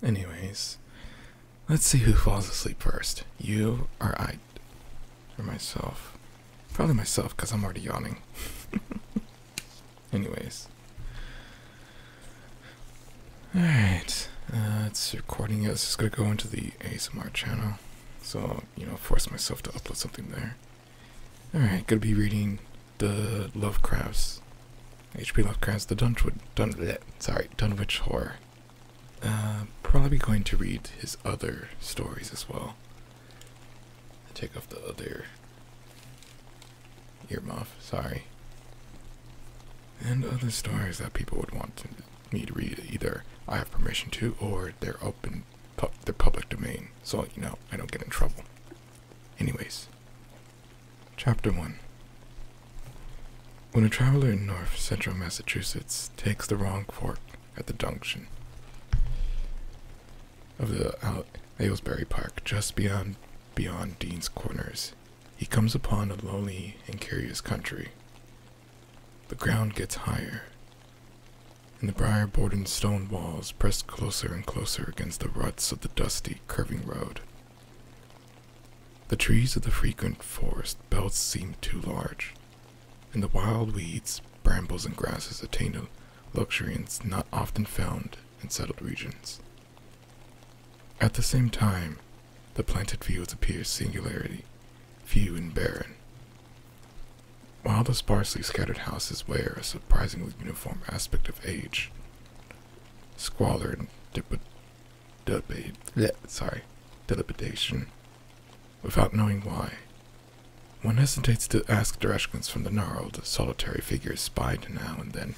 Anyways, let's see who falls asleep first. You or I? Or myself? Probably myself, because I'm already yawning. Anyways. Alright. It's recording. It's just going to go into the ASMR channel. So, force myself to upload something there. Alright, gonna be reading the Lovecraft's, H.P. Lovecraft's The Dunwich Horror. Probably going to read his other stories as well. Take off the other earmuff, sorry. And other stories that people would want me to read. Either I have permission to, or they're public domain. So, I don't get in trouble. Anyways. Chapter 1. When a traveler in north central Massachusetts takes the wrong fork at the junction of the Aylesbury Park, just beyond Dean's Corners, he comes upon a lonely and curious country. The ground gets higher, and the briar-bordered stone walls press closer and closer against the ruts of the dusty, curving road. The trees of the frequent forest belts seem too large, and the wild weeds, brambles, and grasses attain a luxury not often found in settled regions. At the same time, the planted fields appear singularly few and barren, while the sparsely scattered houses wear a surprisingly uniform aspect of age, squalor, and dilapidation. Without knowing why, one hesitates to ask directions from the gnarled, solitary figures spied now and then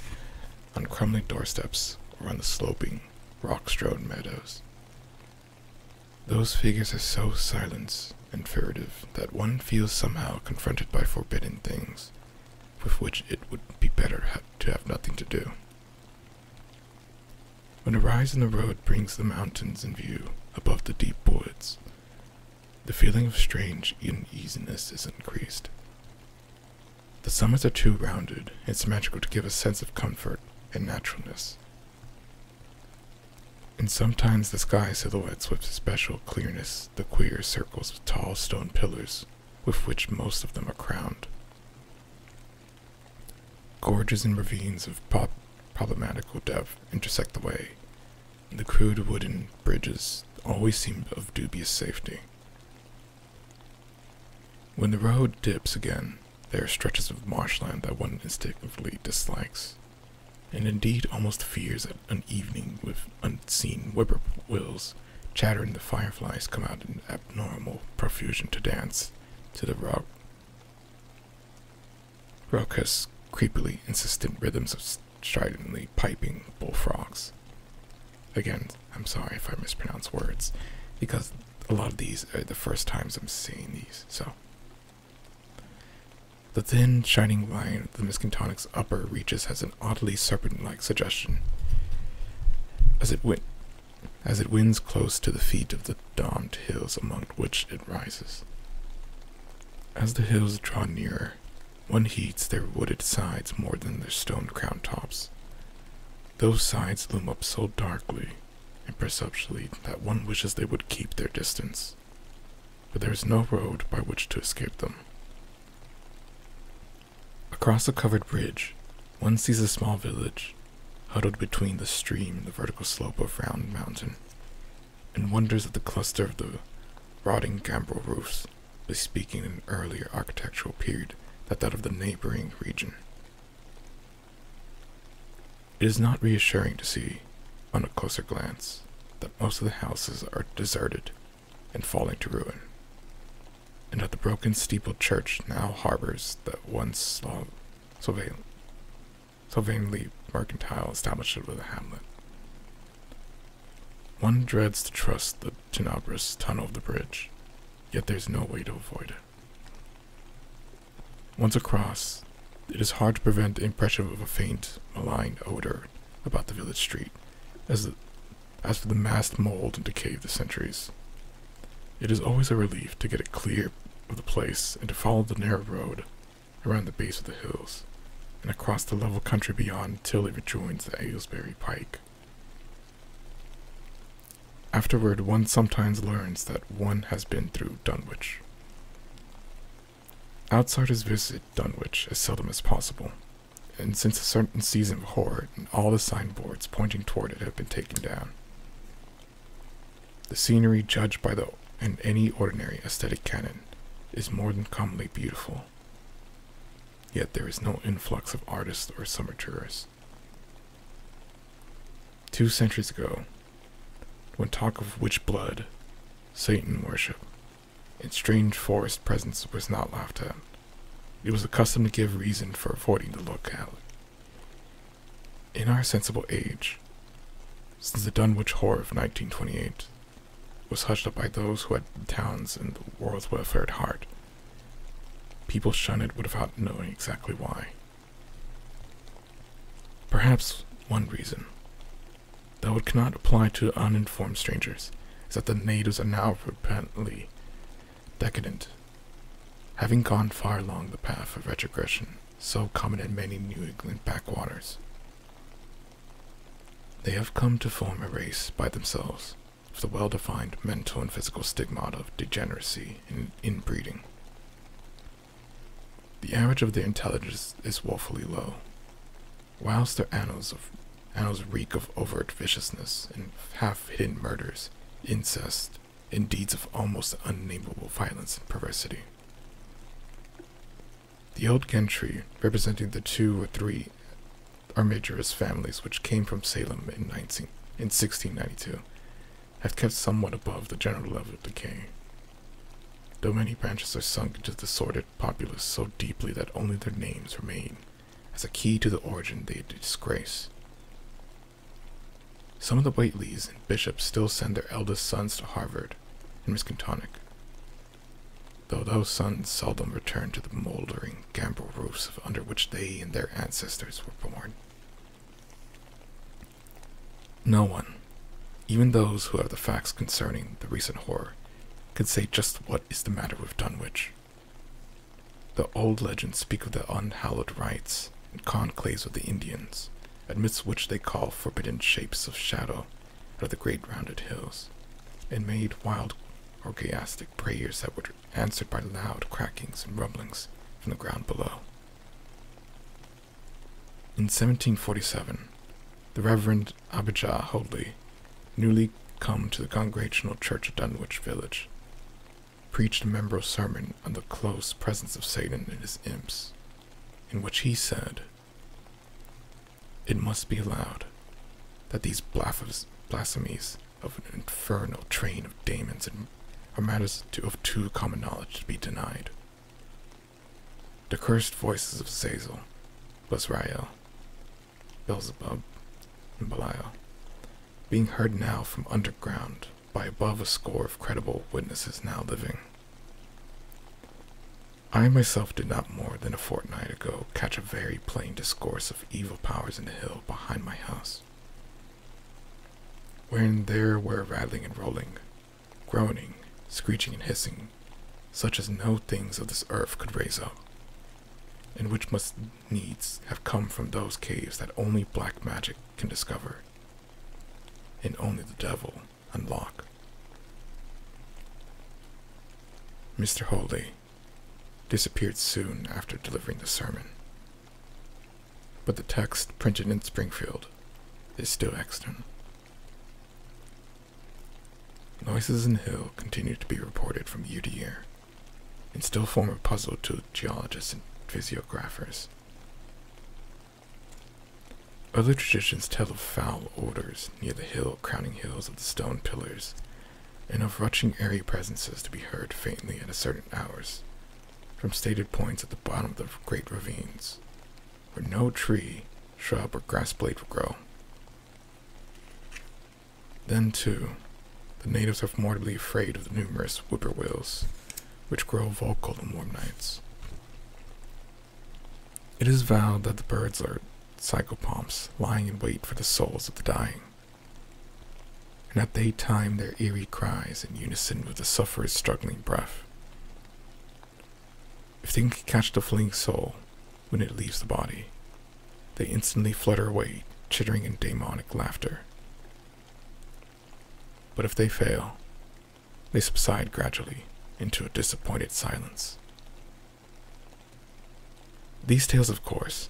on crumbling doorsteps or on the sloping, rock-strewn meadows. Those figures are so silent and furtive that one feels somehow confronted by forbidden things with which it would be better to have nothing to do. When a rise in the road brings the mountains in view above the deep woods, the feeling of strange uneasiness is increased. The summits are too rounded and symmetrical to give a sense of comfort and naturalness. And sometimes the sky silhouettes with special clearness the queer circles of tall stone pillars with which most of them are crowned. Gorges and ravines of problematical depth intersect the way, and the crude wooden bridges always seem of dubious safety. When the road dips again, there are stretches of marshland that one instinctively dislikes, and indeed almost fears at an evening with unseen whippoorwills chattering. The fireflies come out in abnormal profusion to dance to the raucous, creepily insistent rhythms of stridently piping bullfrogs. Again, I'm sorry if I mispronounce words, because a lot of these are the first times I'm seeing these, so. The thin, shining line of the Miskatonic's upper reaches has an oddly serpent-like suggestion as it winds close to the feet of the domed hills among which it rises. As the hills draw nearer, one heeds their wooded sides more than their stone-crowned tops. Those sides loom up so darkly and perceptually that one wishes they would keep their distance, but there is no road by which to escape them. Across a covered bridge, one sees a small village, huddled between the stream and the vertical slope of Round Mountain, and wonders at the cluster of the rotting gambrel roofs, bespeaking an earlier architectural period than that of the neighboring region. It is not reassuring to see, on a closer glance, that most of the houses are deserted and falling to ruin, and that the broken steepled church now harbors that once so vainly mercantile establishment of the hamlet. One dreads to trust the tenebrous tunnel of the bridge, yet there's no way to avoid it. Once across, it is hard to prevent the impression of a faint, malign odor about the village street, as for the massed mold and decay of the centuries. It is always a relief to get it clear of the place and to follow the narrow road around the base of the hills and across the level country beyond till it rejoins the Aylesbury Pike. Afterward, one sometimes learns that one has been through Dunwich. Outsiders visit Dunwich as seldom as possible, and since a certain season of horror, all the signboards pointing toward it have been taken down. The scenery, judged by any ordinary aesthetic canon, is more than commonly beautiful. Yet there is no influx of artists or summer tourists. 2 centuries ago, when talk of witch blood, Satan worship, and strange forest presence was not laughed at, it was accustomed to give reason for avoiding the locality. In our sensible age, since the Dunwich horror of 1928 was hushed up by those who had the towns and the world's welfare at heart, people shun it without knowing exactly why. Perhaps one reason, though it cannot apply to uninformed strangers, is that the natives are now repentantly decadent, having gone far along the path of retrogression so common in many New England backwaters. They have come to form a race by themselves, with the well-defined mental and physical stigmata of degeneracy and inbreeding. The average of their intelligence is woefully low, whilst their annals reek of overt viciousness and half-hidden murders, incest, and deeds of almost unnameable violence and perversity. The old gentry, representing the 2 or 3 armigerous families which came from Salem in 1692, have kept somewhat above the general level of decay, though many branches are sunk into the sordid populace so deeply that only their names remain as a key to the origin they disgrace. Some of the Whateleys and bishops still send their eldest sons to Harvard and Miskatonic, though those sons seldom return to the moldering gambrel roofs under which they and their ancestors were born. No one, even those who have the facts concerning the recent horror, can say just what is the matter with Dunwich. The old legends speak of the unhallowed rites and conclaves of the Indians, amidst which they call forbidden shapes of shadow out of the great rounded hills, and made wild orgiastic prayers that were answered by loud crackings and rumblings from the ground below. In 1747, the Reverend Abijah Hoadley, newly come to the Congregational Church of Dunwich Village, preached a memorable sermon on the close presence of Satan and his imps, in which he said, "It must be allowed that these blasphemies of an infernal train of demons are matters of too common knowledge to be denied. The cursed voices of Zazel, Basrael, Beelzebub, and Belial, being heard now from underground by above a score of credible witnesses now living. I myself did not more than a fortnight ago catch a very plain discourse of evil powers in the hill behind my house, wherein there were rattling and rolling, groaning, screeching and hissing, such as no things of this earth could raise up, and which must needs have come from those caves that only black magic can discover, and only the devil unlock." Mr. Hoadley disappeared soon after delivering the sermon, but the text, printed in Springfield, is still extant. Noises in the hill continue to be reported from year to year, and still form a puzzle to geologists and physiographers. Other traditions tell of foul odors near the crowning hills of the stone pillars, and of rushing airy presences to be heard faintly at certain hours, from stated points at the bottom of the great ravines, where no tree, shrub, or grass blade will grow. Then, too, the natives are mortally afraid of the numerous whippoorwills, which grow vocal on warm nights. It is vowed that the birds are psychopomps lying in wait for the souls of the dying, and that they time their eerie cries in unison with the sufferer's struggling breath. If they can catch the fleeing soul when it leaves the body, they instantly flutter away, chittering in demonic laughter. But if they fail, they subside gradually into a disappointed silence. These tales, of course,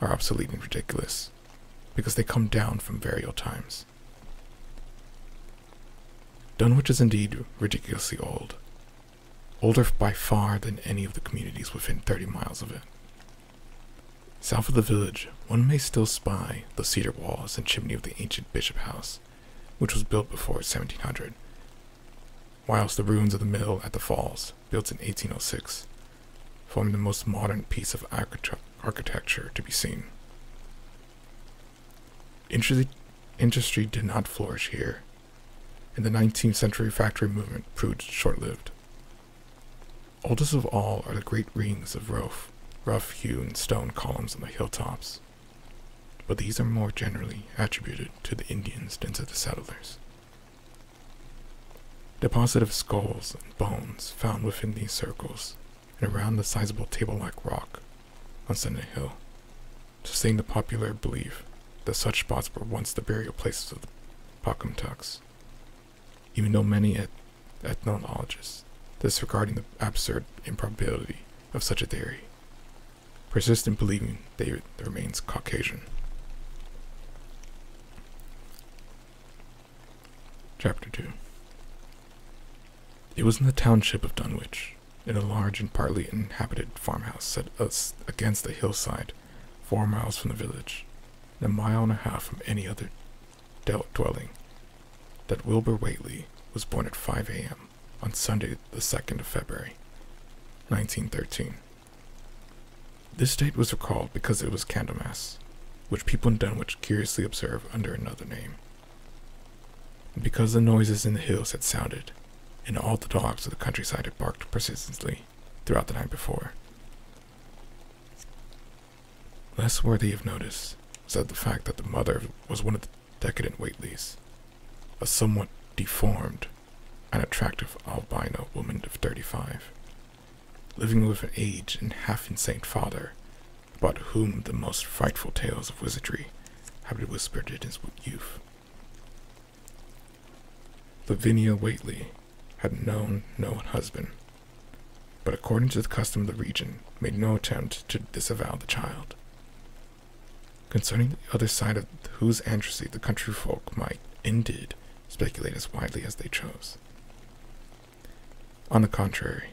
are obsolete and ridiculous, because they come down from very old times. Dunwich is indeed ridiculously old, older by far than any of the communities within 30 miles of it. South of the village, one may still spy the cedar walls and chimney of the ancient Bishop House, which was built before 1700, whilst the ruins of the mill at the falls, built in 1806, form the most modern piece of architecture to be seen. Industry did not flourish here, and the 19th century factory movement proved short-lived. Oldest of all are the great rings of rough-hewn stone columns on the hilltops, but these are more generally attributed to the Indians than to the settlers. Deposit of skulls and bones found within these circles and around the sizable table-like rock on Sunday Hill sustain the popular belief that such spots were once the burial places of the Pocumtucks, even though many ethnologists, disregarding the absurd improbability of such a theory, persist in believing they remains Caucasian. Chapter 2. It was in the township of Dunwich, in a large and partly inhabited farmhouse set against the hillside, 4 miles from the village, and a mile and a half from any other dwelling, that Wilbur Whately was born at 5 a.m. on Sunday the 2nd of February, 1913. This date was recalled because it was Candlemas, which people in Dunwich curiously observe under another name, and because the noises in the hills had sounded, and all the dogs of the countryside had barked persistently throughout the night before. Less worthy of notice was the fact that the mother was one of the decadent Whateleys, a somewhat deformed and attractive albino woman of 35, living with an aged and half-insane father, about whom the most frightful tales of wizardry had been whispered in his youth. Lavinia Whately had known no husband, but according to the custom of the region, made no attempt to disavow the child, concerning the other side of whose ancestry the country folk might, and did, speculate as widely as they chose. On the contrary,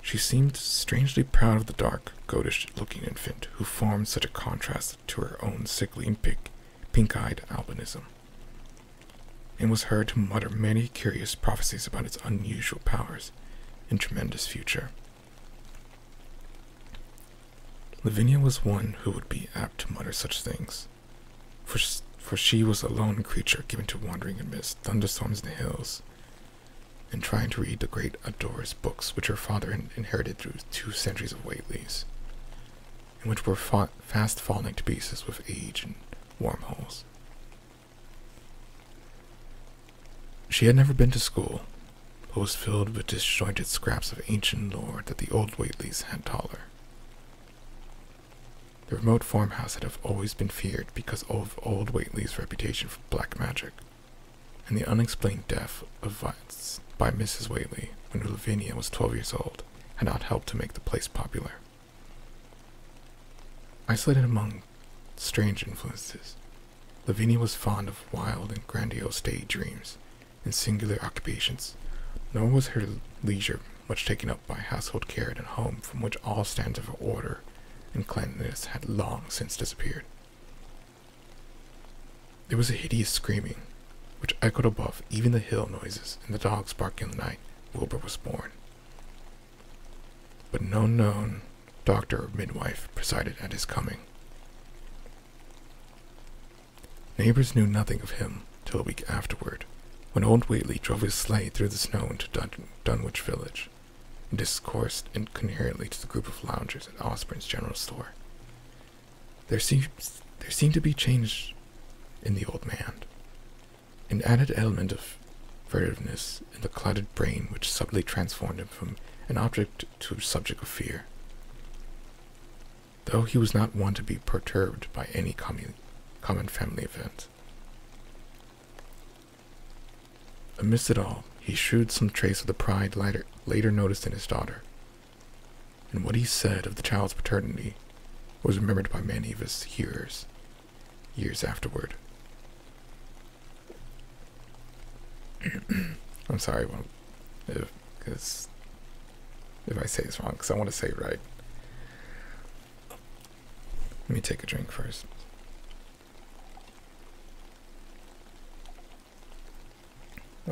she seemed strangely proud of the dark, goatish-looking infant who formed such a contrast to her own sickly and pink-eyed albinism, and was heard to mutter many curious prophecies about its unusual powers and tremendous future. Lavinia was one who would be apt to mutter such things, for she was a lone creature given to wandering amidst thunderstorms in the hills, and trying to read the great outdoors books which her father had inherited through 2 centuries of Whateleys, and which were fast falling to pieces with age and wormholes. She had never been to school, but was filled with disjointed scraps of ancient lore that the old Whateleys had taught her. The remote farmhouse had always been feared because of old Whately's reputation for black magic, and the unexplained death by Mrs. Whately when Lavinia was 12 years old had not helped to make the place popular. Isolated among strange influences, Lavinia was fond of wild and grandiose daydreams and singular occupations, nor was her leisure much taken up by household care at a home from which all standards of order and cleanliness had long since disappeared. There was a hideous screaming, which echoed above even the hill noises and the dogs barking in the night Wilbur was born. But no known doctor or midwife presided at his coming. Neighbors knew nothing of him till a week afterward, when old Whately drove his sleigh through the snow into Dunwich village, and discoursed incoherently to the group of loungers at Osborne's general store. There seemed to be change in the old man, an added element of furtiveness in the clouded brain which subtly transformed him from an object to a subject of fear, though he was not one to be perturbed by any common family event. Amidst it all, he shewed some trace of the pride later noticed in his daughter, and what he said of the child's paternity was remembered by many of his hearers years afterward. I'm sorry, because if I say this wrong, because I want to say it right. Let me take a drink first.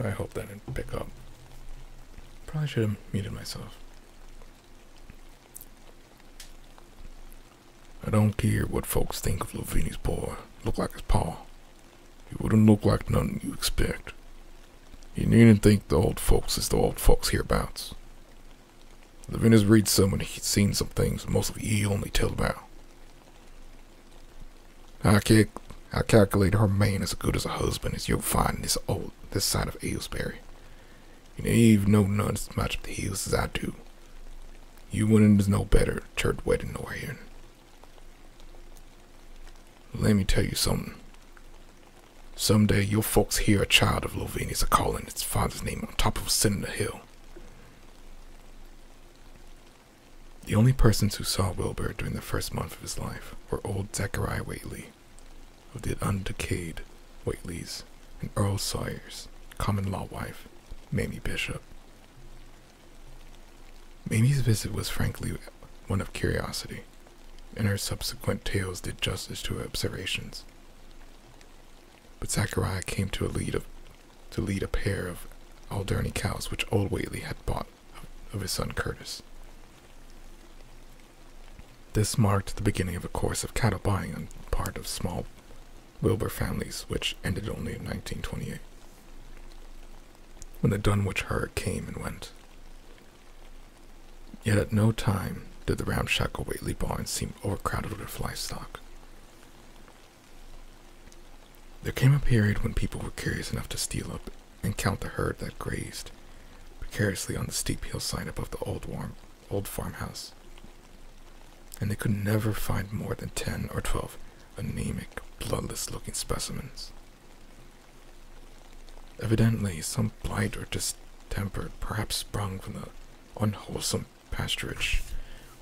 I hope that didn't pick up. Probably should have muted myself. I don't care what folks think of Lavinia's boy. Look like his pa. He wouldn't look like nothing you expect. You needn't think the old folks is the old folks hereabouts. Lavinia's read some and he's seen some things most of ye only tell about. I calculate her man as good as a husband as you'll find in this side of Aylesbury. And Eve know none as much of the hills as I do. You wouldn't know better at church wedding nor hearing. Let me tell you something. Someday your folks hear a child of Lavinia's calling its father's name on top of a cinder hill. The only persons who saw Wilbur during the first month of his life were old Zachariah Whately, of the undecayed Whateleys, and Earl Sawyer's common-law wife, Mamie Bishop. Mamie's visit was frankly one of curiosity, and her subsequent tales did justice to her observations. But Zachariah came to lead a pair of Alderney cows which old Whately had bought of his son Curtis. This marked the beginning of a course of cattle buying on the part of small Wilbur families, which ended only in 1928, when the Dunwich herd came and went. Yet at no time did the ramshackle Whately barns seem overcrowded with livestock. There came a period when people were curious enough to steal up and count the herd that grazed precariously on the steep hillside above the old farmhouse, and they could never find more than 10 or 12 anemic, bloodless-looking specimens. Evidently, some blight or distemper, perhaps sprung from the unwholesome pasturage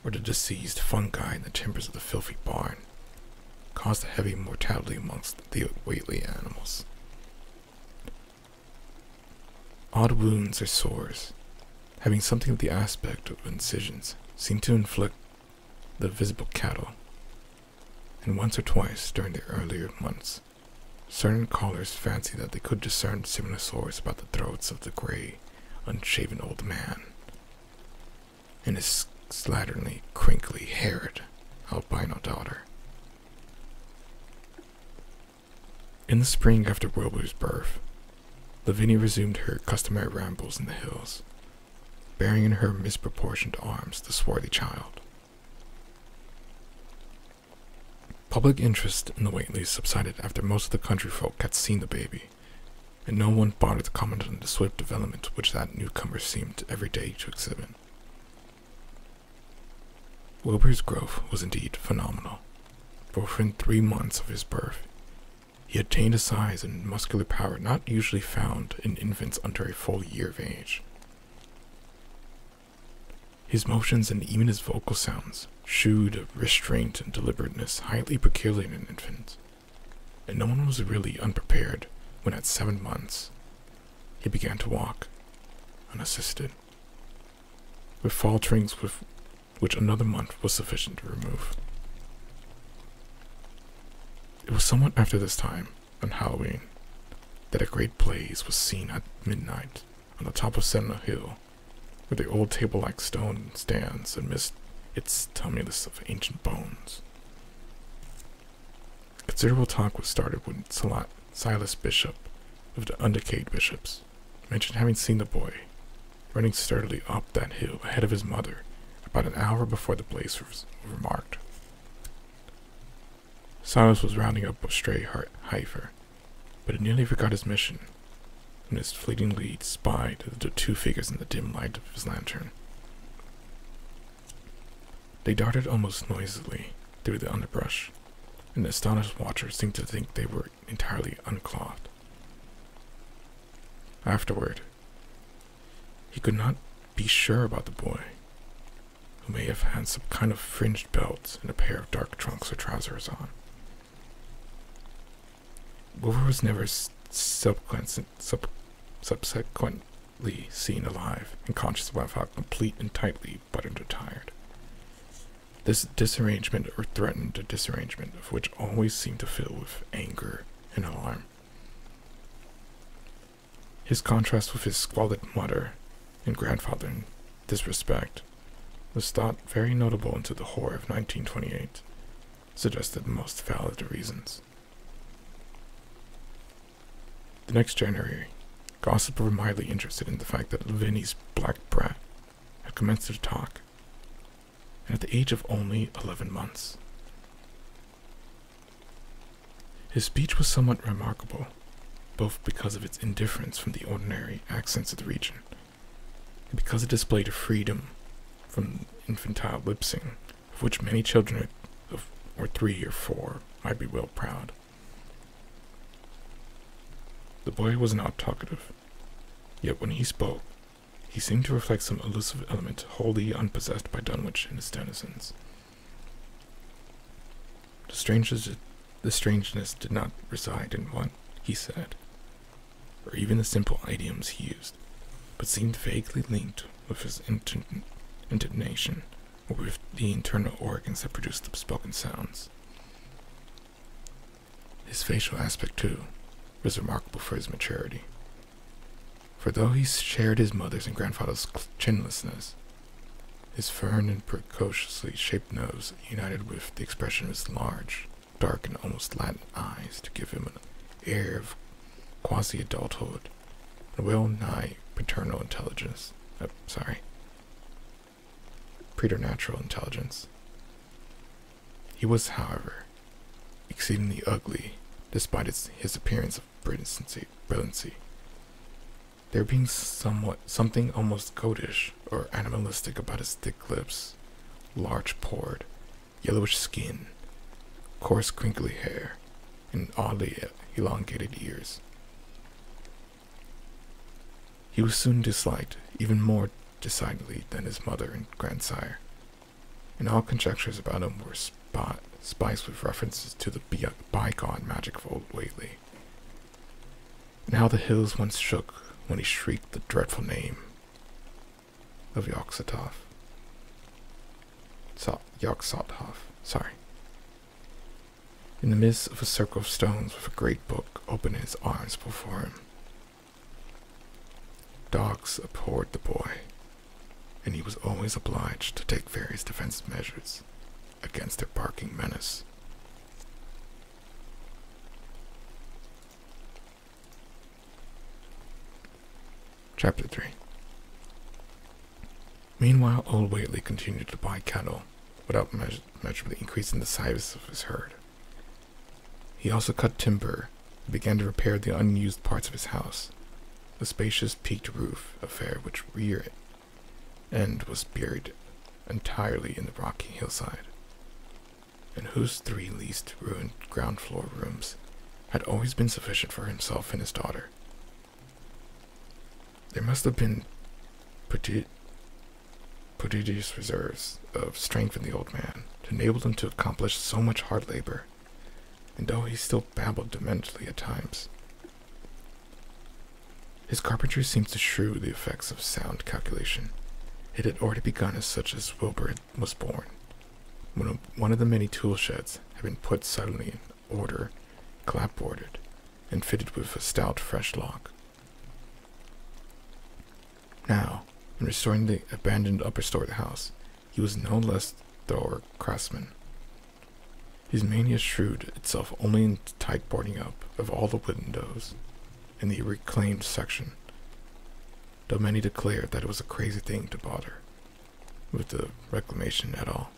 or the diseased fungi in the timbers of the filthy barn, caused a heavy mortality amongst the Whately animals. Odd wounds or sores, having something of the aspect of incisions, seemed to inflict the visible cattle, and once or twice during the earlier months, certain callers fancied that they could discern similar sores about the throats of the gray, unshaven old man, and his slatternly, crinkly-haired albino daughter. In the spring after Wilbur's birth, Lavinia resumed her customary rambles in the hills, bearing in her misproportioned arms the swarthy child. Public interest in the Whateleys subsided after most of the country folk had seen the baby, and no one bothered to comment on the swift development which that newcomer seemed every day to exhibit. Wilbur's growth was indeed phenomenal, for within 3 months of his birth, he attained a size and muscular power not usually found in infants under a full year of age. His motions and even his vocal sounds shewed a restraint and deliberateness highly peculiar in infants, and no one was really unprepared when at 7 months he began to walk, unassisted, with falterings which another month was sufficient to remove. It was somewhat after this time, on Halloween, that a great blaze was seen at midnight on the top of Sentinel Hill, where the old table-like stone stands amidst its tumulus of ancient bones. Considerable talk was started when Silas Bishop, of the Undecayed Bishops, mentioned having seen the boy running sturdily up that hill ahead of his mother about an hour before the blaze was remarked. Silas was rounding up a stray heifer, but he nearly forgot his mission when his fleeting lead spied the 2 figures in the dim light of his lantern. They darted almost noisily through the underbrush, and the astonished watcher seemed to think they were entirely unclothed. Afterward, he could not be sure about the boy, who may have had some kind of fringed belt and a pair of dark trunks or trousers on. Wilbur was never subsequently seen alive and conscious of how complete and tightly buttoned or tired. This disarrangement or threatened a disarrangement of which always seemed to fill with anger and alarm. His contrast with his squalid mother and grandfather in this respect was thought very notable until the horror of 1928 suggested the most valid reasons. The next January, gossip were mildly interested in the fact that Vinny's black brat had commenced to talk, and at the age of only 11 months. His speech was somewhat remarkable, both because of its indifference from the ordinary accents of the region, and because it displayed a freedom from infantile lip-syncing, of which many children of 3 or 4 might be well proud. The boy was not talkative, yet when he spoke, he seemed to reflect some elusive element wholly unpossessed by Dunwich and its denizens. The strangeness did not reside in what he said, or even the simple idioms he used, but seemed vaguely linked with his intonation, or with the internal organs that produced the spoken sounds. His facial aspect, too, was remarkable for his maturity. For though he shared his mother's and grandfather's chinlessness, his firm and precociously shaped nose united with the expression of his large, dark, and almost Latin eyes to give him an air of quasi-adulthood, and well-nigh preternatural intelligence. He was, however, exceedingly ugly, despite his appearance of brilliancy. There being something almost goatish or animalistic about his thick lips, large-pored, yellowish skin, coarse crinkly hair, and oddly elongated ears. He was soon disliked, even more decidedly than his mother and grandsire, and all conjectures about him were spiced with references to the bygone magic of old Whately, and how the hills once shook when he shrieked the dreadful name of Yog-Sothoth. In the midst of a circle of stones with a great book open in his arms before him. Dogs abhorred the boy, and he was always obliged to take various defensive measures against their barking menace. Chapter 3. Meanwhile, old Whately continued to buy cattle without measurably increasing the size of his herd. He also cut timber and began to repair the unused parts of his house, a spacious peaked roof affair which rear end was buried entirely in the rocky hillside, and whose 3 least ruined ground floor rooms had always been sufficient for himself and his daughter. There must have been prodigious reserves of strength in the old man to enable him to accomplish so much hard labor, and though he still babbled demently at times, his carpentry seems to shew the effects of sound calculation. It had already begun as such as Wilbur was born, when one of the many tool sheds had been put suddenly in order, clapboarded, and fitted with a stout fresh lock. Now, in restoring the abandoned upper story of the house, he was no less thorough craftsman. His mania shrewd itself only in tight boarding up of all the windows in the reclaimed section, though many declared that it was a crazy thing to bother with the reclamation at all.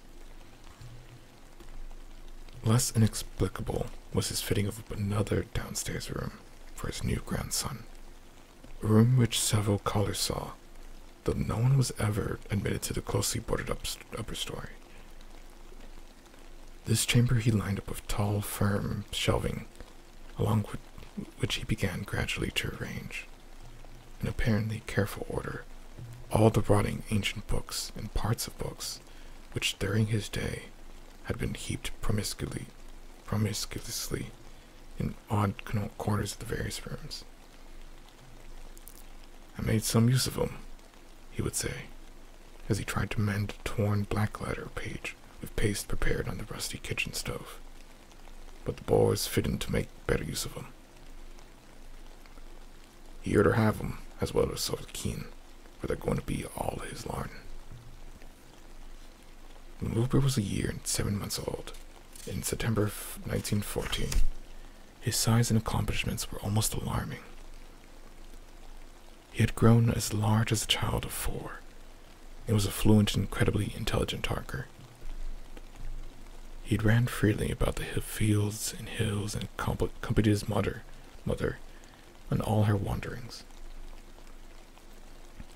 Less inexplicable was his fitting of another downstairs room for his new grandson, a room which several callers saw, though no one was ever admitted to the closely boarded up upper story. This chamber he lined up with tall, firm shelving, along with which he began gradually to arrange. apparently careful order all the rotting ancient books and parts of books, which during his day had been heaped promiscuously in odd corners of the various rooms. "I made some use of 'em," he would say, as he tried to mend a torn black-letter page with paste prepared on the rusty kitchen stove. "But the boys fittin' to make better use of 'em. He oughter have 'em as well as sort of keen, for they're going to be all his larnin'." When Wilbur was a year and 7 months old, in September of 1914, his size and accomplishments were almost alarming. He had grown as large as a child of 4, and was a fluent and incredibly intelligent talker. He ran freely about the fields and hills and accompanied his mother on all her wanderings.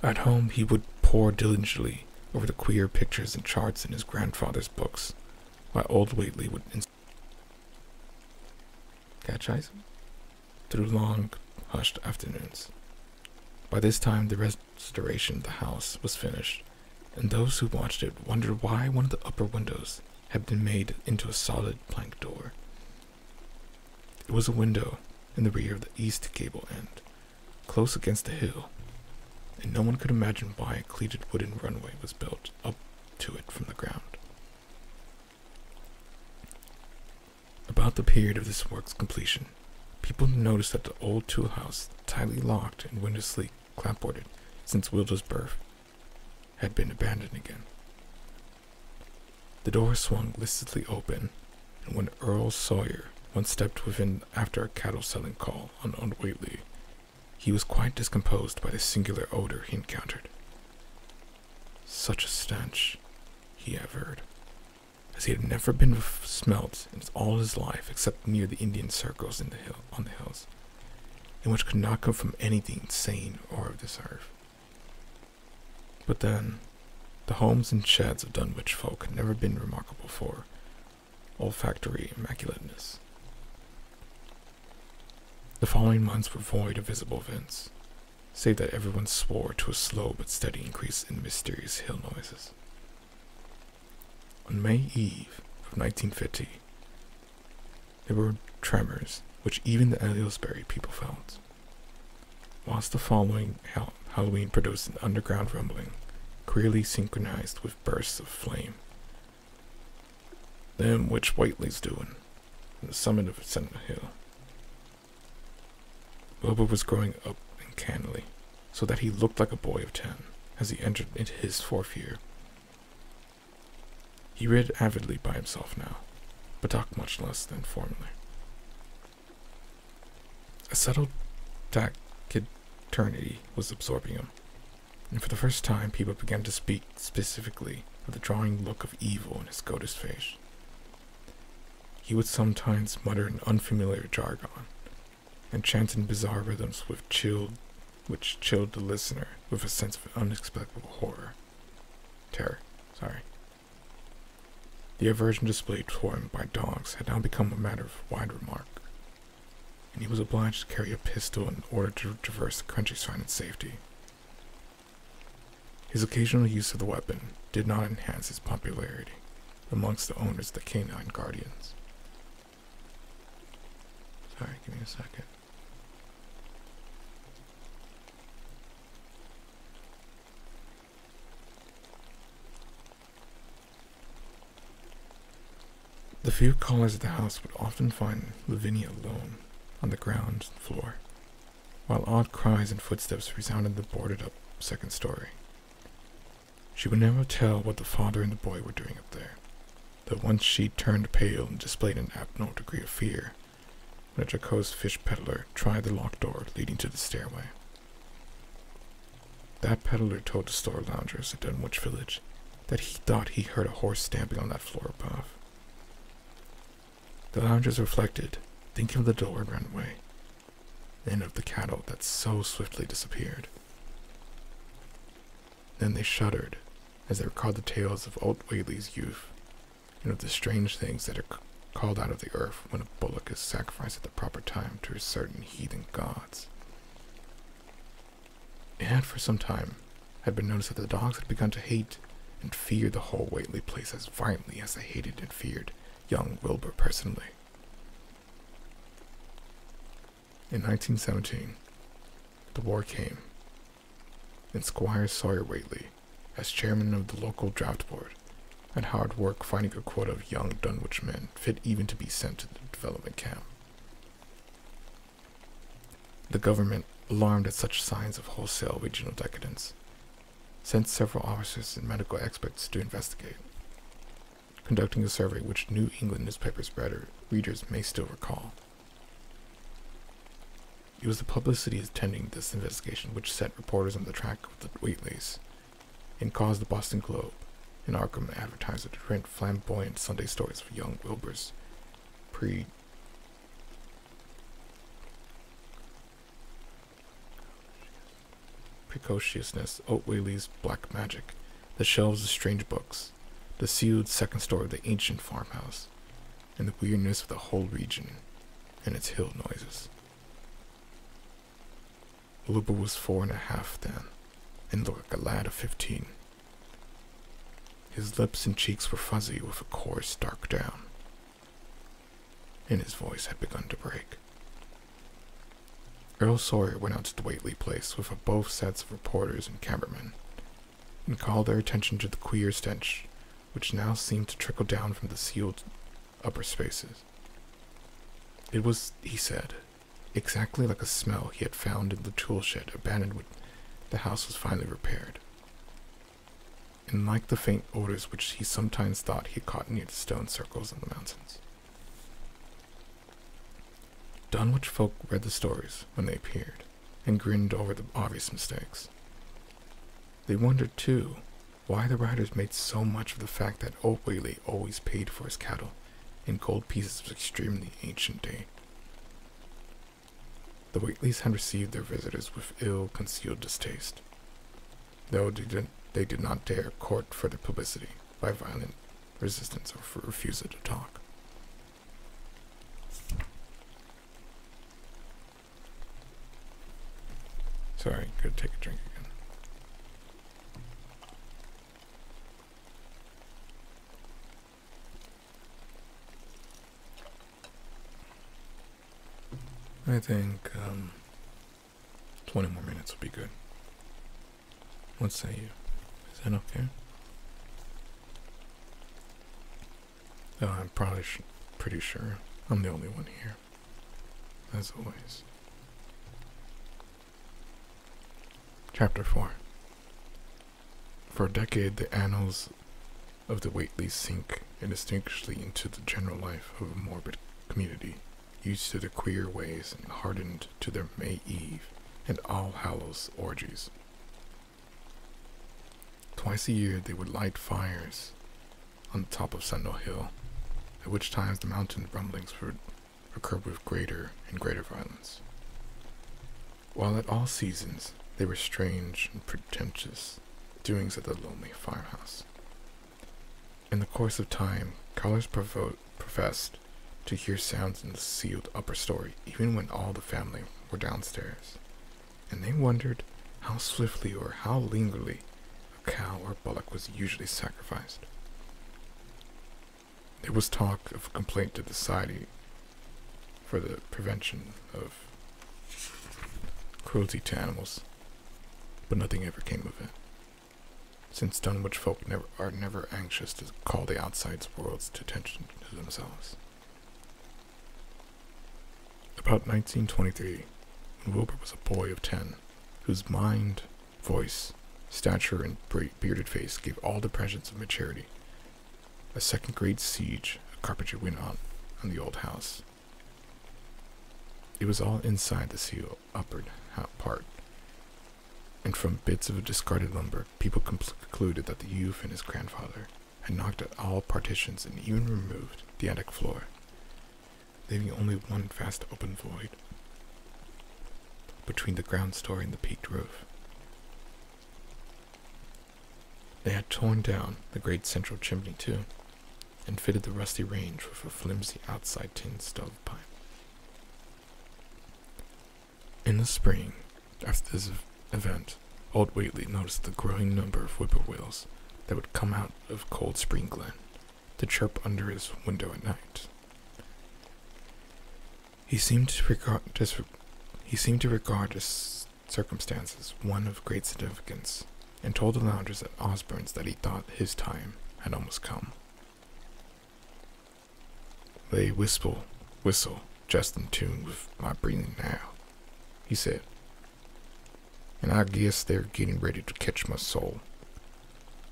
At home, he would pore diligently over the queer pictures and charts in his grandfather's books, while old Whately would catechise him through long, hushed afternoons. By this time, the restoration of the house was finished, and those who watched it wondered why one of the upper windows had been made into a solid plank door. It was a window in the rear of the east gable end, close against the hill, and no one could imagine why a cleated wooden runway was built up to it from the ground. About the period of this work's completion, people noticed that the old tool house, tightly locked and windowlessly clapboarded since Wilbur's birth, had been abandoned again. The door swung listlessly open, and when Earl Sawyer once stepped within after a cattle-selling call on old Whately, he was quite discomposed by the singular odor he encountered. Such a stench, he averred, as he had never been smelt in all his life except near the Indian circles on the hills, and which could not come from anything sane or of this earth. But then, the homes and sheds of Dunwich folk had never been remarkable for olfactory immaculateness. The following months were void of visible events, save that everyone swore to a slow but steady increase in mysterious hill noises. On May Eve of 1950, there were tremors which even the Aylesbury people felt, whilst the following Halloween produced an underground rumbling, queerly synchronized with bursts of flame. "Them which Whately's doing, on the summit of Sentinel Hill." Wilbur was growing up uncannily, so that he looked like a boy of 10 as he entered into his 4th year. He read avidly by himself now, but talked much less than formerly. A settled taciturnity was absorbing him, and for the first time people began to speak specifically of the drawing look of evil in his goated face. He would sometimes mutter an unfamiliar jargon, and chant in bizarre rhythms which chilled the listener with a sense of unexplicable terror. The aversion displayed toward him by dogs had now become a matter of wide remark, and he was obliged to carry a pistol in order to traverse the countryside in safety. His occasional use of the weapon did not enhance his popularity amongst the owners of the canine guardians. Sorry, give me a second. The few callers at the house would often find Lavinia alone on the ground floor, while odd cries and footsteps resounded in the boarded-up second story. She would never tell what the father and the boy were doing up there, though once she turned pale and displayed an abnormal degree of fear when a jocose fish peddler tried the locked door leading to the stairway. That peddler told the store loungers at Dunwich village that he thought he heard a horse stamping on that floor above. The loungers reflected, thinking of the door and ran away, then of the cattle that so swiftly disappeared. Then they shuddered as they recalled the tales of old Whately's youth, and of the strange things that are called out of the earth when a bullock is sacrificed at the proper time to certain heathen gods. for some time had been noticed that the dogs had begun to hate and fear the whole Whately place as violently as they hated and feared young Wilbur personally. In 1917, the war came, and Squire Sawyer Whately, as chairman of the local draft board, had hard work finding a quota of young Dunwich men fit even to be sent to the development camp. The government, alarmed at such signs of wholesale regional decadence, sent several officers and medical experts to investigate, conducting a survey which New England newspapers readers may still recall. It was the publicity attending this investigation which set reporters on the track of the Whateleys, and caused the Boston Globe, an Arkham advertiser, to print flamboyant Sunday stories of young Wilbur's precociousness, Old Whaley's black magic, the shelves of strange books, the sealed second story of the ancient farmhouse, and the weirdness of the whole region and its hill noises. Wilbur was 4.5 then, and looked like a lad of 15. His lips and cheeks were fuzzy with a coarse dark down, and his voice had begun to break. Earl Sawyer went out to the Whately place with both sets of reporters and cameramen, and called their attention to the queer stench which now seemed to trickle down from the sealed upper spaces. It was, he said, exactly like a smell he had found in the tool shed abandoned when the house was finally repaired, and like the faint odors which he sometimes thought he caught near the stone circles in the mountains. Dunwich folk read the stories when they appeared, and grinned over the obvious mistakes. They wondered, too, why the writers made so much of the fact that Old Whately always paid for his cattle in gold pieces of extremely ancient date. The Whateleys had received their visitors with ill-concealed distaste, though they did not dare court further publicity by violent resistance or for refusal to talk. Sorry, gotta take a drink again. I think 20 more minutes will be good. What say you? Is that okay? I'm probably pretty sure I'm the only one here, as always. Chapter 4. For a decade, the annals of the Whateleys sink indistinctly into the general life of a morbid community, used to their queer ways and hardened to their May Eve and All Hallows orgies. Twice a year they would light fires on the top of Sentinel Hill, at which times the mountain rumblings would occur with greater and greater violence. While at all seasons they were strange and pretentious doings at the lonely farmhouse. In the course of time, callers professed to hear sounds in the sealed upper story, even when all the family were downstairs, and they wondered how swiftly or how lingerly a cow or bullock was usually sacrificed. There was talk of a complaint to the Society for the Prevention of Cruelty to Animals, but nothing ever came of it, since Dunwich folk are never anxious to call the outside world's attention to themselves. About 1923, when Wilbur was a boy of 10, whose mind, voice, stature, and bearded face gave all the presence of maturity, a second great siege of carpentry went on the old house. It was all inside the sealed upper part, and from bits of discarded lumber, people concluded that the youth and his grandfather had knocked out all partitions and even removed the attic floor, leaving only one vast open void between the ground story and the peaked roof. They had torn down the great central chimney too, and fitted the rusty range with a flimsy outside tin stovepipe. In the spring, after this event, Old Whately noticed the growing number of whippoorwills that would come out of Cold Spring Glen to chirp under his window at night. He seemed to regard this circumstance as one of great significance, and told the loungers at Osborne's that he thought his time had almost come. "They whistle just in tune with my breathing now," he said, "and I guess they're getting ready to catch my soul.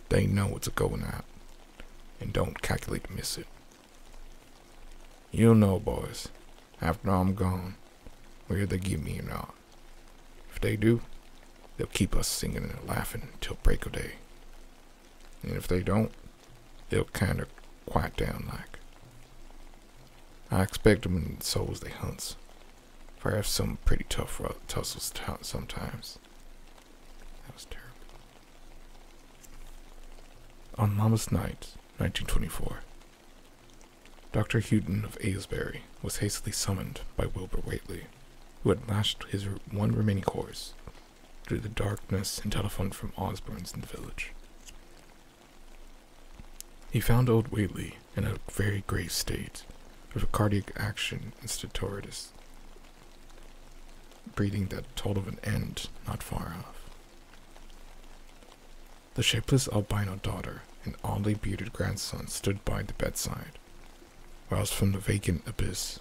They know it's a-going out, and don't calculate to miss it. You'll know, boys, after I'm gone, whether they get me or not. If they do, they'll keep us singing and laughing till break of day. And if they don't, they'll kind of quiet down like. I expect them in the souls they hunts, for I have some pretty tough tussles sometimes." That was terrible. On Lammas Night, 1924, Dr. Houghton of Aylesbury was hastily summoned by Wilbur Whately, who had lashed his one remaining horse through the darkness and telephoned from Osborne's in the village. He found old Whately in a very grave state, with a cardiac action and stertorous breathing that told of an end not far off. The shapeless albino daughter and oddly bearded grandson stood by the bedside, whilst from the vacant abyss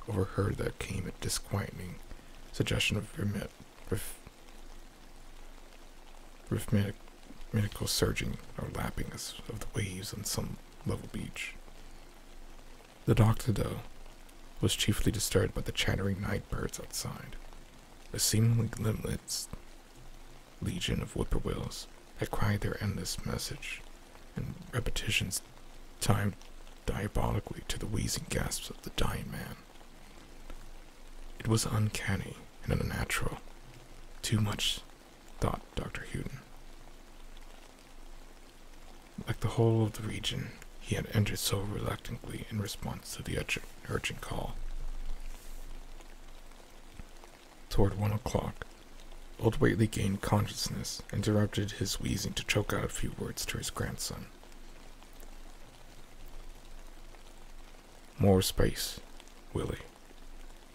overheard there came a disquieting suggestion of rhythmical surging or lapping of the waves on some level beach. The doctor, though, was chiefly disturbed by the chattering night birds outside, a seemingly limitless legion of whippoorwills that cried their endless message in repetitions timed diabolically to the wheezing gasps of the dying man. It was uncanny and unnatural. Too much, thought Dr. Houghton. Like the whole of the region, he had entered so reluctantly in response to the urgent call. Toward 1 o'clock, old Whately gained consciousness and interrupted his wheezing to choke out a few words to his grandson. "More space, Willie.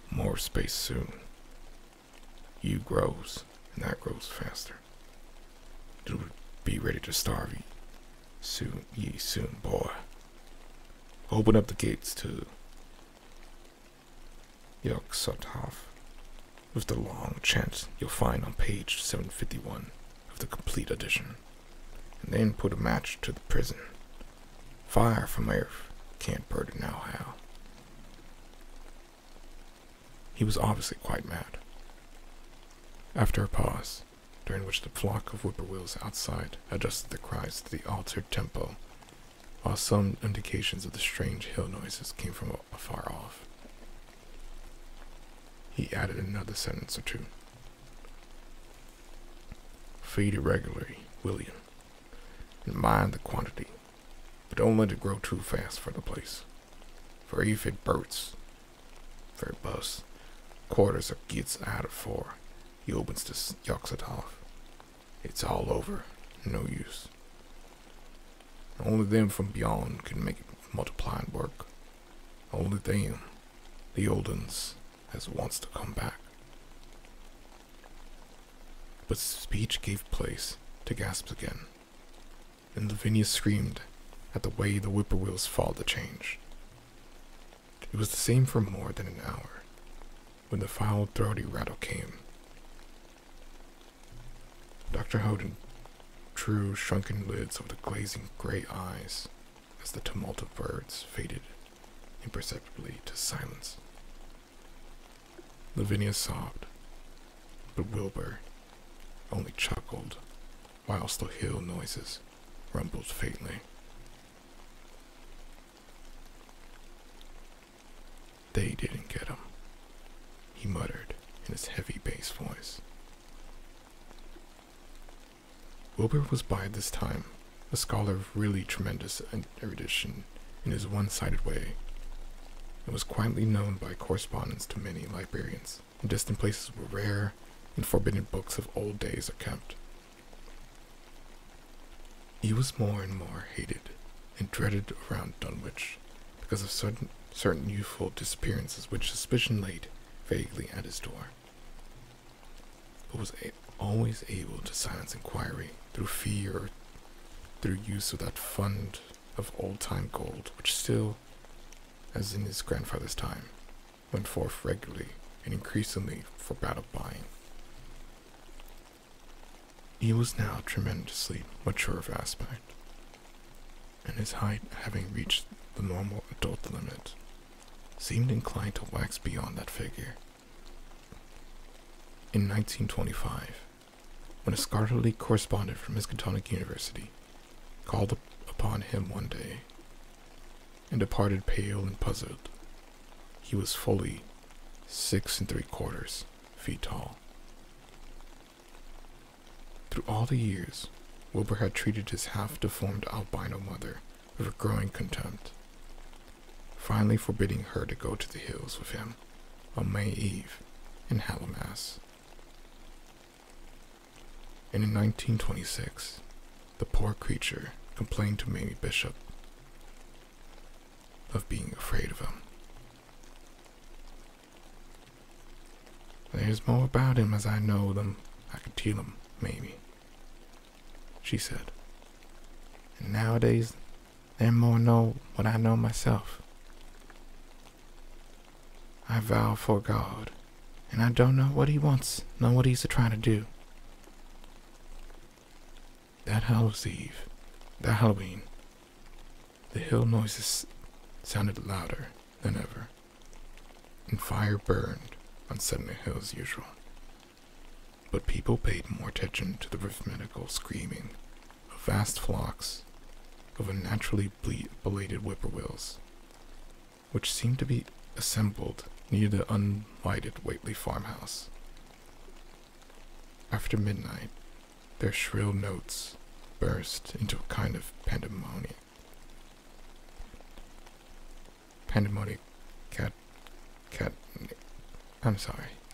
More space soon. You grows, and that grows faster. It'll be ready to starve ye soon, boy. Open up the gates to Yog-Sothoth with the long chant you'll find on page 751 of the complete edition, and then put a match to the prison. Fire from earth can't burn it now how." He was obviously quite mad. After a pause, during which the flock of whippoorwills outside adjusted their cries to the altered tempo, while some indications of the strange hill noises came from afar off, he added another sentence or two. "Feed it regularly, William, and mind the quantity, but don't let it grow too fast for the place. For if it busts, quarters or gets out of 4, he opens this Yog-Sothoth. It's all over, no use. Only them from beyond can make it multiply and work. Only them, the old uns, as wants to come back." But speech gave place to gasps again, and Lavinia screamed at the way the whippoorwills followed the change. It was the same for more than an hour, when the foul, throaty rattle came. Dr. Houghton drew shrunken lids over the glazing gray eyes as the tumult of birds faded imperceptibly to silence. Lavinia sobbed, but Wilbur only chuckled, whilst the hill noises rumbled faintly. "They didn't get him," he muttered in his heavy bass voice. Wilbur was by this time a scholar of really tremendous erudition in his one-sided way, and was quietly known by correspondence to many librarians in distant places where rare and forbidden books of old days are kept. He was more and more hated and dreaded around Dunwich because of certain youthful disappearances which suspicion laid vaguely at his door, but was always able to silence inquiry through fear or through use of that fund of old-time gold which still, as in his grandfather's time, went forth regularly and increasingly for battle buying. He was now tremendously mature of aspect, and his height, having reached the normal adult limit, seemed inclined to wax beyond that figure. In 1925, when a scholarly correspondent from Miskatonic University called upon him one day and departed pale and puzzled, he was fully 6 3/4 feet tall. Through all the years, Wilbur had treated his half-deformed albino mother with a growing contempt, finally forbidding her to go to the hills with him on May Eve in Hallowmass. And in 1926, the poor creature complained to Mamie Bishop of being afraid of him. "There's more about him as I know them. I can tell him, Mamie," she said. "And nowadays, there more know what I know myself. I vow for God, and I don't know what he wants, nor what he's a-trying to do." That Halloween, the hill noises sounded louder than ever, and fire burned on Settlement Hill as usual. But people paid more attention to the rhythmical screaming of vast flocks of unnaturally belated whippoorwills, which seemed to be assembled near the unlighted Whately farmhouse. After midnight, their shrill notes burst into a kind of pandemonium.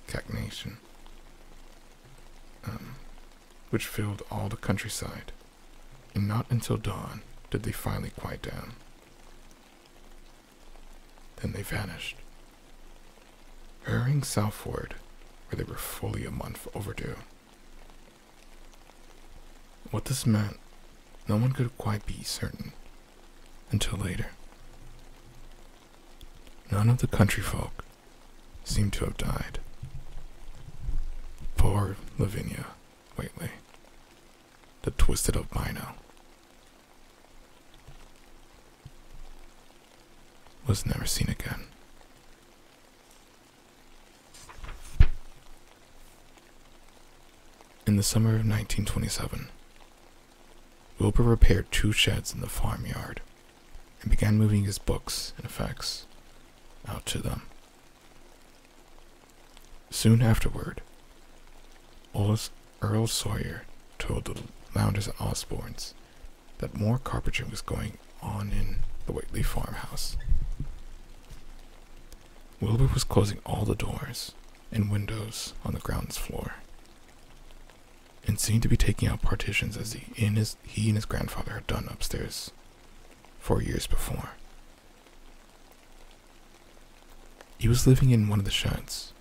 Catenation, which filled all the countryside, and not until dawn did they finally quiet down. Then they vanished, hurrying southward, where they were fully a month overdue. What this meant, no one could quite be certain until later. None of the country folk seemed to have died. Poor Lavinia Whately, the twisted albino, was never seen again. In the summer of 1927, Wilbur repaired 2 sheds in the farmyard and began moving his books and effects out to them. Soon afterward, Earl Sawyer told the loungers at Osborne's that more carpentry was going on in the Whately farmhouse. Wilbur was closing all the doors and windows on the ground floor, and seemed to be taking out partitions as he and his grandfather had done upstairs 4 years before. He was living in one of the sheds,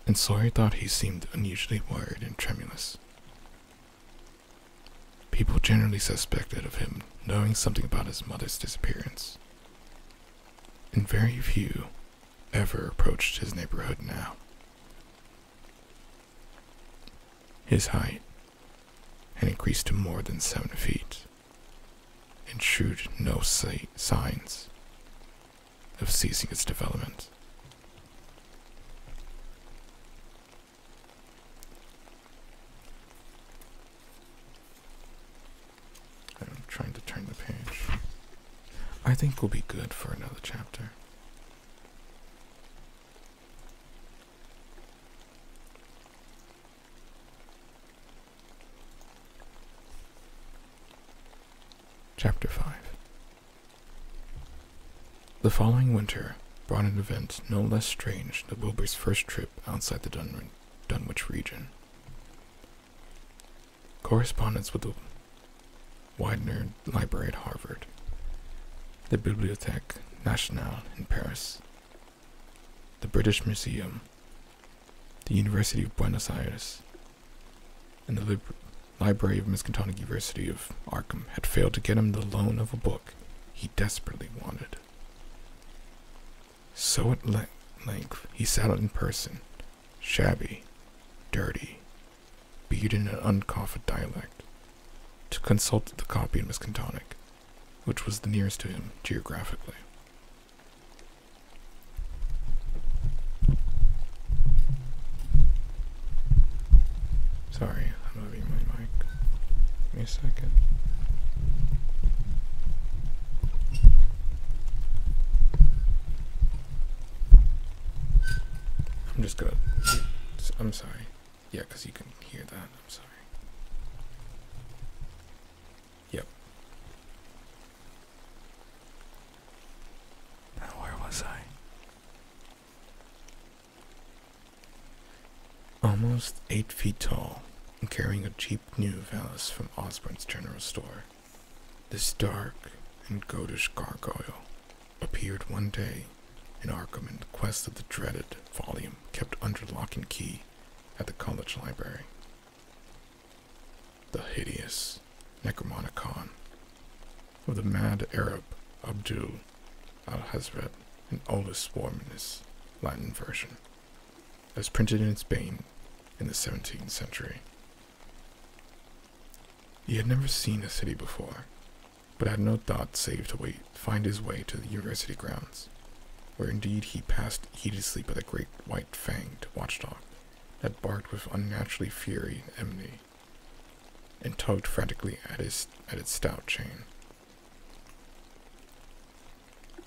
and Sawyer thought he seemed unusually worried and tremulous. People generally suspected of him knowing something about his mother's disappearance, and very few ever approached his neighborhood now. His height had increased to more than 7 feet, and shewed no signs of ceasing its development. I'm trying to turn the page. I think we'll be good for another chapter. Chapter 5. The following winter brought an event no less strange than Wilbur's first trip outside the Dunwich region. correspondence with the Widener Library at Harvard, the Bibliothèque Nationale in Paris, the British Museum, the University of Buenos Aires, and the Library of Miskatonic University of Arkham had failed to get him the loan of a book he desperately wanted. So at length he sat in person, shabby, dirty, bearded in an uncouth dialect, to consult the copy in Miskatonic, which was the nearest to him geographically. Sorry, I'm moving my mic. Give me a second. I'm just gonna... I'm sorry. Yeah, because you can hear that. I'm sorry. Yep. Now where was I? Almost 8 feet tall and carrying a cheap new valise from Osborne's general store, this dark and goatish gargoyle appeared one day in Arkham in quest of the dreaded volume kept under lock and key at the college library. The hideous Necromonicon of the mad Arab Abdul al-Hazred and oldest Warmanist Latin version, as printed in Spain in the 17th century. He had never seen a city before, but had no thought save to find his way to the university grounds, where indeed he passed heedlessly by the great white-fanged watchdog that barked with unnaturally fury and enmity, and tugged frantically at its stout chain.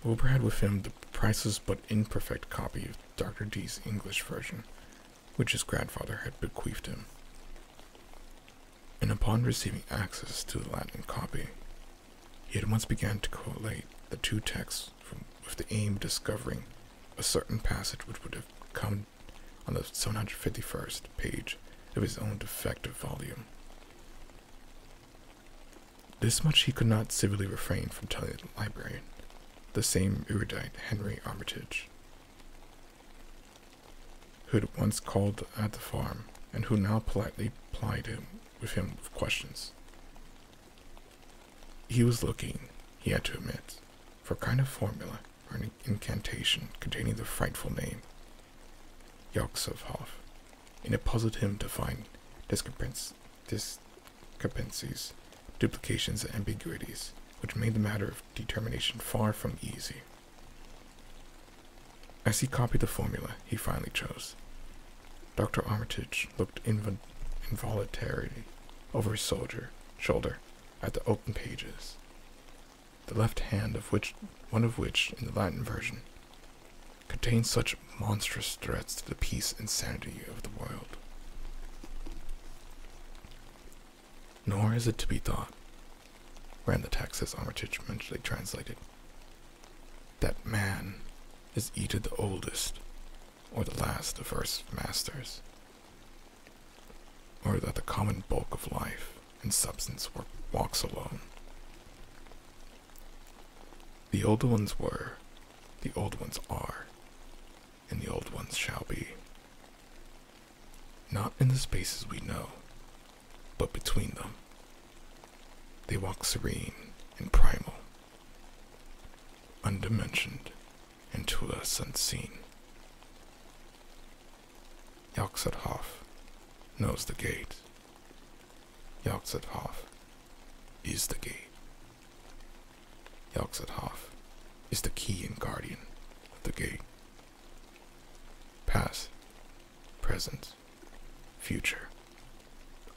Wilbur had with him the priceless but imperfect copy of Dr. D's English version, which his grandfather had bequeathed him. And upon receiving access to the Latin copy, he at once began to collate the two texts with the aim of discovering a certain passage which would have come on the 751st page of his own defective volume. This much he could not civilly refrain from telling the librarian, the same erudite Henry Armitage, who had once called at the farm, and who now politely plied him with questions. He was looking, he had to admit, for a kind of formula or an incantation containing the frightful name Yog-Sothoth, and it puzzled him to find discrepancies, duplications, and ambiguities, which made the matter of determination far from easy. As he copied the formula he finally chose, Dr. Armitage looked involuntarily over his shoulder at the open pages, the left hand of one of which, in the Latin version, contained such monstrous threats to the peace and sanity of the world. Nor is it to be thought, ran the text as Armitage mentally translated, that man is either the oldest or the last of Earth's masters, or that the common bulk of life and substance walks alone. The old ones were, the old ones are, and the old ones shall be. Not in the spaces we know, but between them. They walk serene and primal, undimensioned and to us unseen. Yog-Sothoth knows the gate. Yog-Sothoth is the gate. Yog-Sothoth is the key and guardian of the gate. Past, present, future,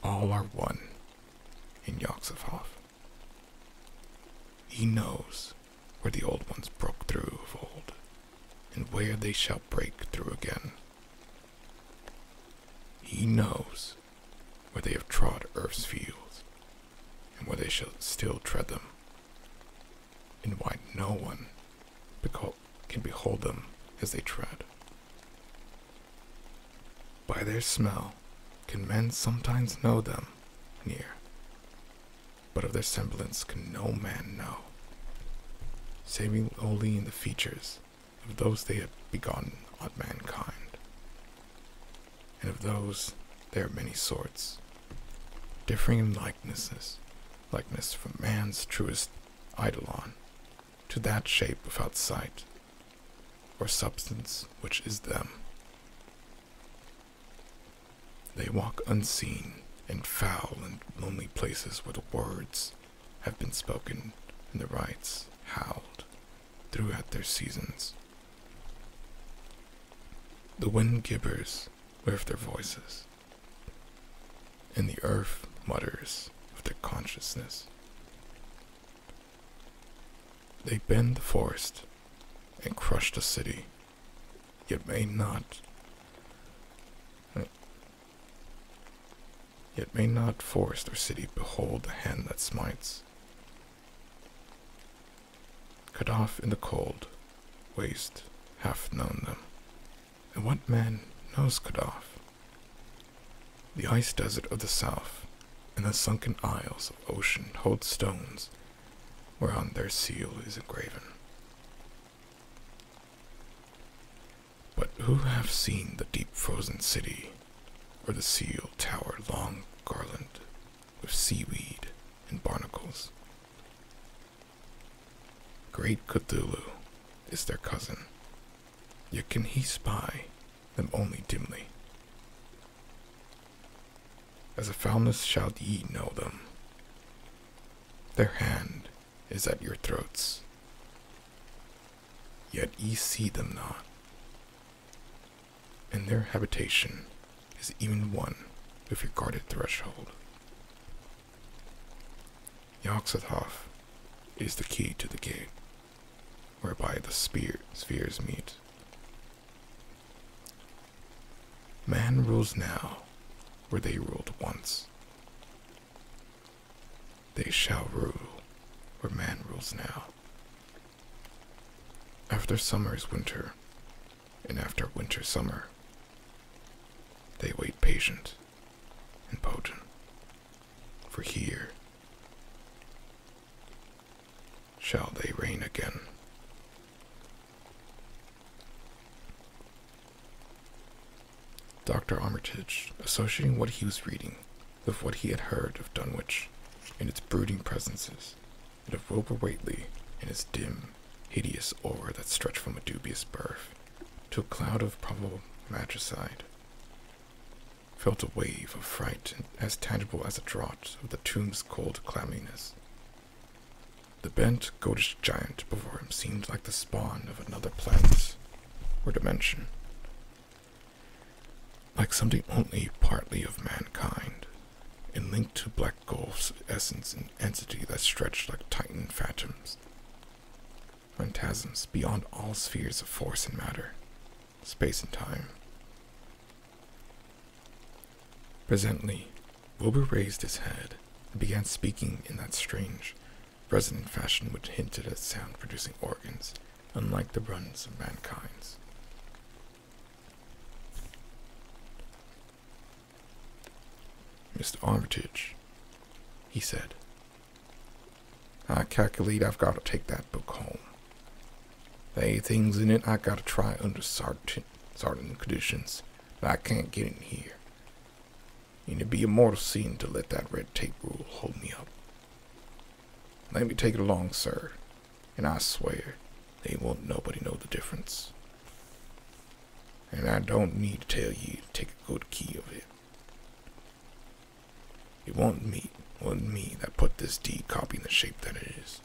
all are one in Yog-Sothoth. He knows where the old ones broke through of old, and where they shall break through again. He knows where they have trod earth's fields, and where they shall still tread them, and why no one can behold them as they tread. By their smell can men sometimes know them, near, but of their semblance can no man know, saving only in the features of those they have begotten on mankind, and of those there are many sorts, differing in likeness from man's truest eidolon to that shape without sight, or substance which is them. They walk unseen in foul and lonely places where the words have been spoken and the rites howled throughout their seasons. The wind gibbers with their voices, and the earth mutters with their consciousness. They bend the forest and crush the city, yet may not forest or city behold the hand that smites. Cut off in the cold waste hath known them, and what man knows cut off? The ice desert of the south and the sunken isles of ocean hold stones whereon their seal is engraven. But who hath seen the deep frozen city, or the seal tower long garland with seaweed and barnacles? Great Cthulhu is their cousin, yet can he spy them only dimly. As a foulness shall ye know them. Their hand is at your throats, yet ye see them not, and their habitation is even one with your guarded threshold. Yog-Sothoth is the key to the gate, whereby the spheres meet. Man rules now where they ruled once. They shall rule where man rules now. After summer is winter, and after winter summer, they wait patient and potent, for here shall they reign again. Dr. Armitage, associating what he was reading with what he had heard of Dunwich and its brooding presences, and of Wilbur Whately and his dim, hideous aura that stretched from a dubious birth to a cloud of probable matricide, felt a wave of fright as tangible as a draught of the tomb's cold clamminess. The bent, goatish giant before him seemed like the spawn of another planet or dimension, like something only partly of mankind, and linked to Black Gulf's essence and entity that stretched like Titan phantasms beyond all spheres of force and matter, space and time. Presently, Wilbur raised his head and began speaking in that strange, resonant fashion which hinted at sound-producing organs, unlike the runs of mankind's. Mr. Armitage, he said, I calculate I've got to take that book home. There ain't things in it I got to try under certain conditions, but I can't get in here. And it'd be a mortal sin to let that red tape rule hold me up. Let me take it along, sir, and I swear they won't nobody know the difference. And I don't need to tell you to take a good key of it. It wasn't me that put this deed copy in the shape that it is.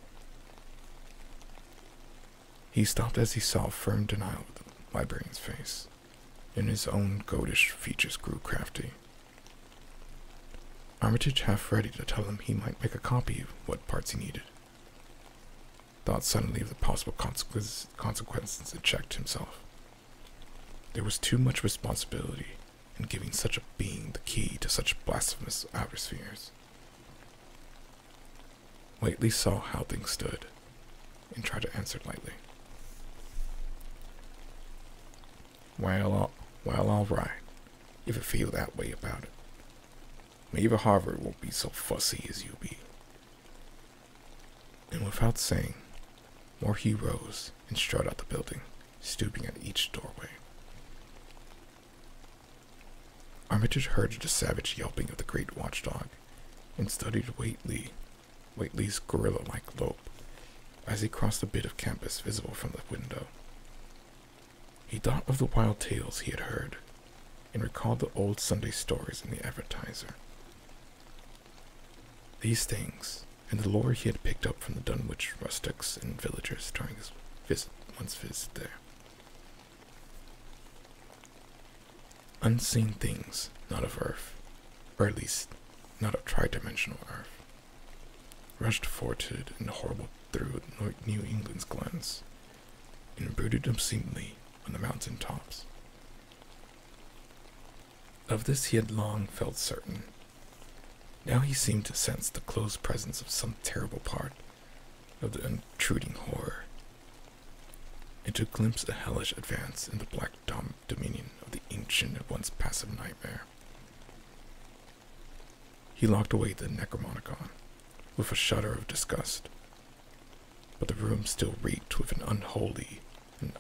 He stopped as he saw firm denial of the librarian's face, and his own goatish features grew crafty. Armitage, half ready to tell him he might make a copy of what parts he needed, thought suddenly of the possible consequences and checked himself. There was too much responsibility in giving such a being the key to such blasphemous outer spheres. Whately saw how things stood, and tried to answer lightly. Well, all right, if you feel that way about it. Maybe Harvard won't be so fussy as you be. And without saying more, he rose and strode out the building, stooping at each doorway. Armitage heard the savage yelping of the great watchdog and studied Whately's gorilla-like lope as he crossed a bit of campus visible from the window. He thought of the wild tales he had heard and recalled the old Sunday stories in the Advertiser. These things, and the lore he had picked up from the Dunwich rustics and villagers during his visit there. Unseen things, not of Earth, or at least not of tri-dimensional Earth, rushed forward and horrible through New England's glens, and brooded obscenely on the mountain tops. Of this he had long felt certain. Now he seemed to sense the close presence of some terrible part of the intruding horror, and to glimpse a hellish advance in the black dominion of the ancient and once passive nightmare. He locked away the Necromonicon with a shudder of disgust, but the room still reeked with an unholy and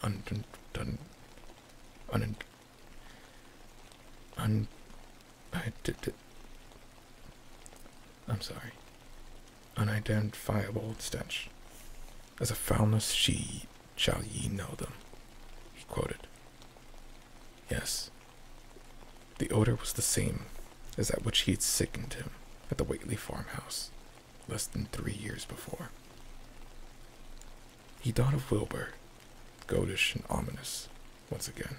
unidentifiable stench. As a foulness shall ye know them, he quoted. Yes, the odor was the same as that which he had sickened him at the Whately farmhouse less than 3 years before. He thought of Wilbur, goatish and ominous, once again,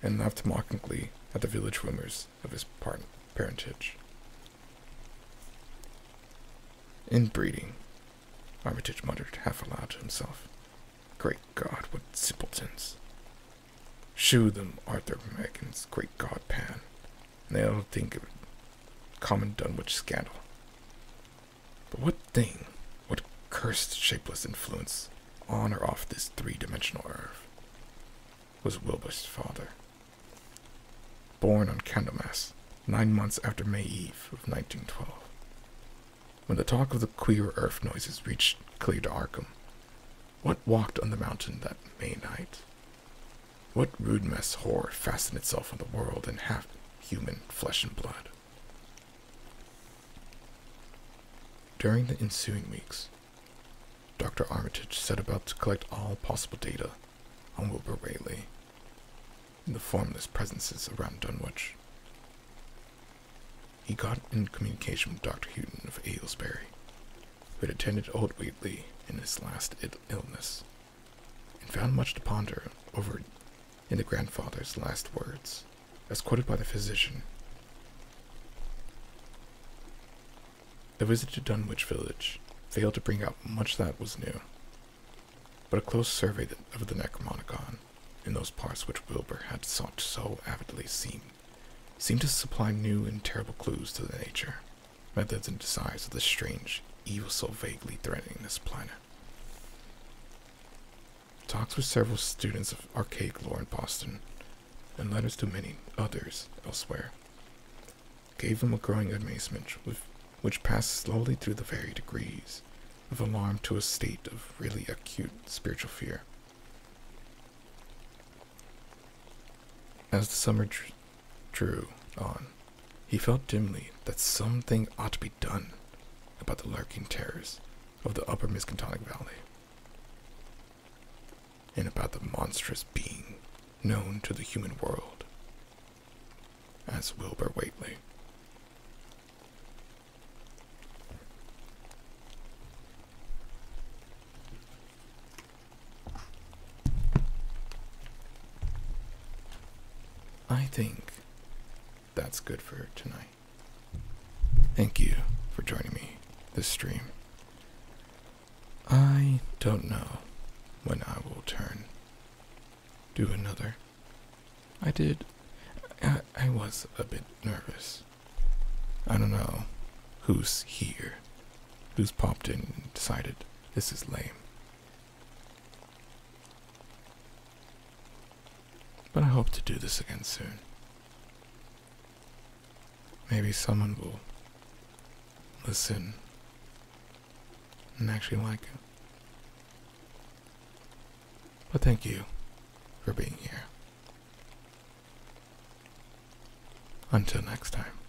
and laughed mockingly at the village rumors of his parentage. Inbreeding, Armitage muttered half aloud to himself. Great God, what simpletons! Shoo them, Arthur Megan's great God Pan, and they'll think of a common Dunwich scandal. But what thing, what cursed shapeless influence on or off this three-dimensional Earth was Wilbur's father? Born on Candlemas, 9 months after May Eve of 1912. When the talk of the queer earth noises reached clear to Arkham, what walked on the mountain that May night? What rude mess horror fastened itself on the world in half-human flesh and blood? During the ensuing weeks, Dr. Armitage set about to collect all possible data on Wilbur Whately and the formless presences around Dunwich. He got in communication with Dr. Houghton of Aylesbury, who had attended old Whately in his last illness, and found much to ponder over in the grandfather's last words, as quoted by the physician. The visit to Dunwich village failed to bring out much that was new, but a close survey of the Necromonicon in those parts which Wilbur had sought so avidly seemed to supply new and terrible clues to the nature, methods, and desires of this strange evil so vaguely threatening this planet. Talks with several students of archaic lore in Boston, and letters to many others elsewhere, gave him a growing amazement which passed slowly through the varied degrees of alarm to a state of really acute spiritual fear. As the summer drew on, he felt dimly that something ought to be done about the lurking terrors of the upper Miskatonic Valley, and about the monstrous being known to the human world as Wilbur Whately. I think that's good for tonight. Thank you for joining me this stream. I don't know when I will do another. I was a bit nervous. I don't know who's here, who's popped in and decided this is lame. But I hope to do this again soon. maybe someone will listen and actually like it. But thank you for being here. Until next time.